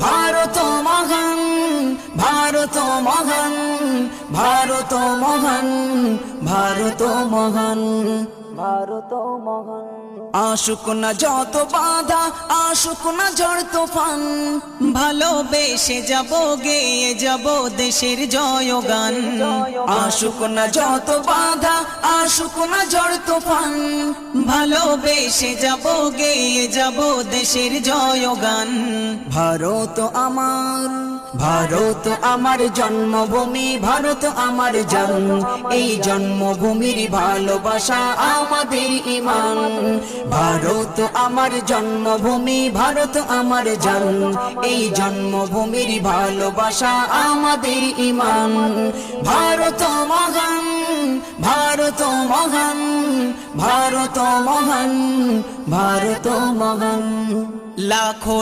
ভারত মহান, ভারত মহান, ভারত মহান, ভারত মহান, ভারত মহান। আসুক না যত বাধা, আসুক না ঝড় তুফান, ভালোবেসে যাব গেয়ে যাব দেশের জয়গান। আসুক না যত বাধা, আসুক না ঝড় তুফান, ভালোবেসে যাব গেয়ে যাব দেশের জয়গান। ভারত আমার, ভারত আমার জন্মভূমি, ভারত আমার জন্ম, এই জন্মভূমির ভালোবাসা আমাদের ঈমান। ভারত আমার জন্মভূমি, ভারত আমার জন্ম, এই জন্মভূমির ভালোবাসা আমাদের ঈমান। ভারত মহান, ভারত মহান, ভারত মহান, ভারত মহান। লাখো